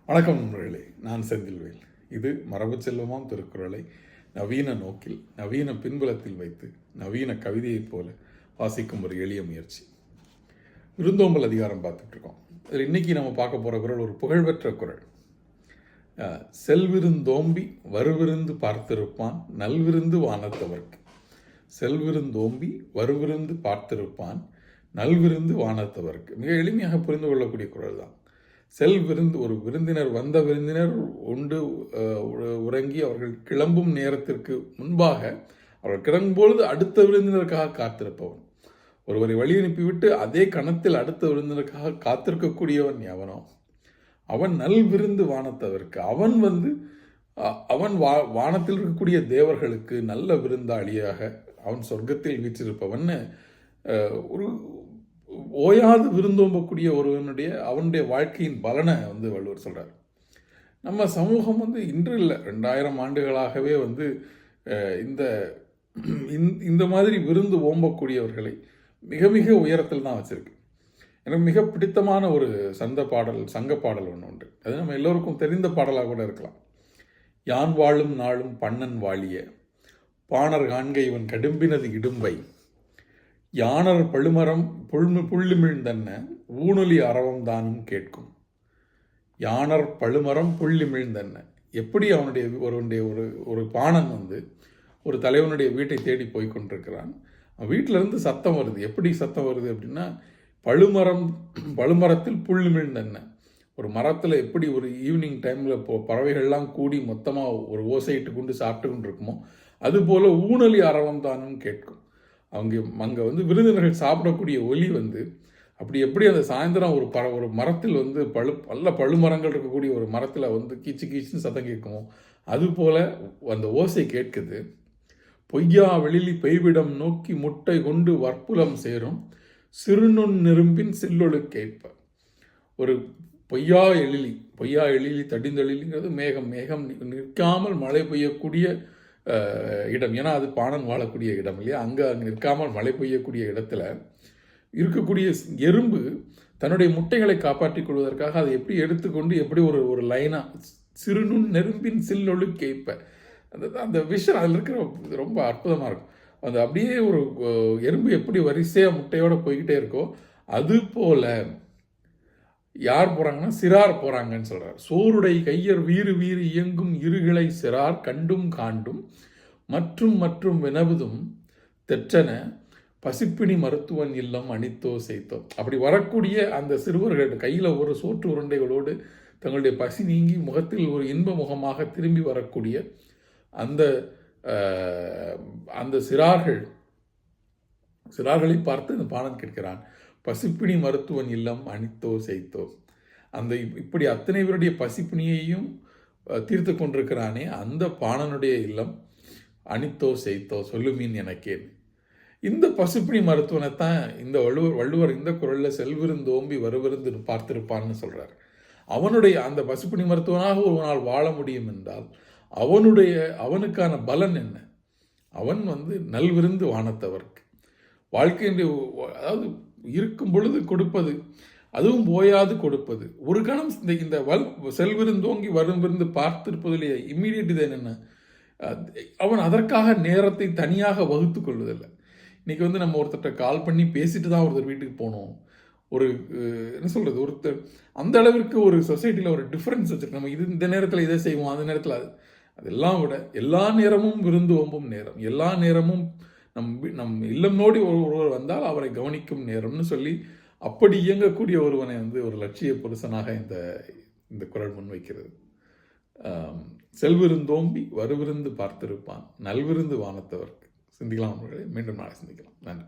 வணக்கம் நண்பர்களே, நான் செந்தில்வேல். இது மரபு செல்வமாம் திருக்குறளை நவீன நோக்கில், நவீன பின்புலத்தில் வைத்து, நவீன கவிதையைப் போல வாசிக்கும் ஒரு எளிய முயற்சி. விருந்தோம்பல் அதிகாரம் பார்த்துட்டு இருக்கோம். இதில் இன்னைக்கு நம்ம பார்க்க போகிற குறள் ஒரு புகழ்பெற்ற குறள். செல்விருந்தோம்பி வருவிருந்து பார்த்திருப்பான் நல்விருந்து வானத்தவர்க்கு. செல்விருந்தோம்பி வருவிருந்து பார்த்திருப்பான் நல்விருந்து வானத்தவர்க்கு. மிக எளிமையாக புரிந்து கொள்ளக்கூடிய குறள் தான். விருந்து, ஒரு விருந்தினர், வந்த விருந்தினர் உண்டு உறங்கி அவர்கள் கிளம்பும் நேரத்திற்கு முன்பாக அவர்கள் கிளம்பும் பொழுது அடுத்த விருந்தினருக்காக காத்திருப்பவன். ஒருவரை வழி அனுப்பிவிட்டு அதே கணத்தில் அடுத்த விருந்தினருக்காக காத்திருக்கக்கூடியவன் எவனோ அவன் நல் விருந்து வானத்தவர்க்கு. அவன் வானத்தில் இருக்கக்கூடிய தேவர்களுக்கு நல்ல விருந்தாளியாக அவன் சொர்க்கத்தில் வீற்றிருப்பவன். ஒரு ஓயாது விருந்தோம்பக்கூடிய அவனுடைய வாழ்க்கையின் பலனை வள்ளுவர் சொல்கிறார். நம்ம சமூகம் இன்று இல்லை, 2000 ஆண்டுகளாகவே இந்த மாதிரி விருந்து ஓம்பக்கூடியவர்களை மிக மிக உயரத்தில் தான் வச்சிருக்கு. எனக்கு மிக பிடித்தமான ஒரு சங்க பாடல் ஒன்று உண்டு. அது நம்ம எல்லோருக்கும் தெரிந்த பாடலாக கூட இருக்கலாம். யான் வாழும் நாளும் பண்ணன் வாழிய பாணர் காண்க இவன் கடும்பினது இடும்பை யானர் பழுமரம் புள்ளிமிழ்ந்தன்ன ஊனொலி அறவம் தானும் கேட்கும். யானர் பழுமரம் புள்ளிமிழ்ந்தன்ன. எப்படி ஒருவனுடைய ஒரு பாணன் ஒரு தலைவனுடைய வீட்டை தேடி போய் கொண்டிருக்கிறான். வீட்டிலேருந்து சத்தம் வருது. எப்படி சத்தம் வருது அப்படின்னா, பழுமரத்தில் புள்ளிமிழ்ந்தன்ன. ஒரு மரத்தில் எப்படி ஒரு ஈவினிங் டைமில் பறவைகள்லாம் கூடி மொத்தமாக ஒரு ஓசையிட்டு கொண்டு சாப்பிட்டு கொண்டு இருக்குமோ அதுபோல் ஊனொலி அறவம் தானும் கேட்கும். அங்கே விருந்தினர்கள் சாப்பிடக்கூடிய ஒலி அப்படி எப்படி அந்த சாயந்தரம் ஒரு மரத்தில் பல பழுமரங்கள் இருக்கக்கூடிய ஒரு மரத்தில் கீச்சு கீச்சுன்னு சத்தம் கேட்குமோ அதுபோல் அந்த ஓசை கேட்குது. பொய்யா வெளிலி பெய்விடம் நோக்கி முட்டை கொண்டு வற்புலம் சேரும் சிறுநுண் நெரும்பின் சில்லொழு கேட்ப. ஒரு பொய்யா எழிலி தடிந்தெழிலிங்கிறது மேகம் நிற்காமல் மழை பெய்யக்கூடிய இடம். ஏன்னா அது பாணன் வாழக்கூடிய இடம் இல்லையா. அங்கே நிற்காமல் மழை பெய்யக்கூடிய இடத்துல இருக்கக்கூடிய எறும்பு தன்னுடைய முட்டைகளை காப்பாற்றிக் கொள்வதற்காக அதை எப்படி எடுத்துக்கொண்டு எப்படி ஒரு லைனாக சிறுநுண் நெரும்பின் சில்லொழு கேட்ப. அந்த விஷயம் அதில் இருக்கிற ரொம்ப அற்புதமாக இருக்கும். அப்படியே ஒரு எறும்பு எப்படி வரிசையாக முட்டையோடு போய்கிட்டே இருக்கோ அது போல் யார் போகிறாங்கன்னா சிறார் போகிறாங்கன்னு சொல்கிறார். சோருடை கையர் வீறு இயங்கும் இருகிளை சிறார் கண்டும் காண்டும் மற்றும் வினவுதும் தெற்றன பசிப்பினி மருத்துவன் இல்லம் அணித்தோ செய்தோ. அப்படி வரக்கூடிய அந்த சிறுவர்கள் கையில் ஒரு சோற்று உருண்டைகளோடு தங்களுடைய பசி நீங்கி முகத்தில் ஒரு இன்ப முகமாக திரும்பி வரக்கூடிய அந்த சிறார்களை பார்த்து இந்த பாணன் கேட்கிறான், பசிப்பிணி மருத்துவன் இல்லம் அணித்தோ செய்தோ. இப்படி அத்தனை பேருடைய பசிப்பிணியையும் தீர்த்து கொண்டிருக்கிறானே அந்த பாணனுடைய இல்லம் அணித்தோ செய்தோ சொல்லுமீன் எனக்கேன். இந்த பசிப்பிணி மருத்துவனை தான் இந்த வள்ளுவர் இந்த குறளில் செல்விருந்தோம்பி வருவிருந்து பார்த்திருப்பான்னு சொல்கிறார். அவனுடைய அந்த பசிப்பிணி மருத்துவனாக ஒரு நாள் வாழ முடியும் என்றால் அவனுக்கான பலன் என்ன? அவன் நல்விருந்து வானத்தவர்க்கு. வாழ்க்கையினுடைய அதாவது இருக்கும் பொழுது கொடுப்பது, அதுவும் ஓயாது கொடுப்பது. ஒரு கணம் இந்த செல்விருந்தோங்கி வரும் விருந்து பார்த்திருப்பதிலேயே இம்மீடியட் இது என்னென்ன, அவன் அதற்காக நேரத்தை தனியாக வகுத்து கொள்வதில்லை. இன்னைக்கு நம்ம ஒருத்தர்கிட்ட கால் பண்ணி பேசிட்டு தான் ஒருத்தர் வீட்டுக்கு போகணும். என்ன சொல்கிறது, ஒருத்தர் அந்த அளவிற்கு ஒரு சொசைட்டியில் ஒரு டிஃப்ரென்ஸ் வச்சுருக்கு. நம்ம இந்த நேரத்தில் இதை செய்வோம், அந்த நேரத்தில் அதெல்லாம் விட எல்லா நேரமும் விருந்து ஓம்பும் நேரம், எல்லா நேரமும் நம் இல்லம் நோடி ஒருவர் வந்தால் அவரை கவனிக்கும் நேரம்னு சொல்லி அப்படி இயங்கக்கூடிய ஒருவனை ஒரு லட்சிய புருஷனாக இந்த குறள் முன்வைக்கிறது. செல்விருந்தோம்பி வருவிருந்து பார்த்திருப்பான் நல்விருந்து வானத்தவர்க்கு. சிந்திக்கலாம். மீண்டும் நாளை சிந்திக்கலாம். நன்றி.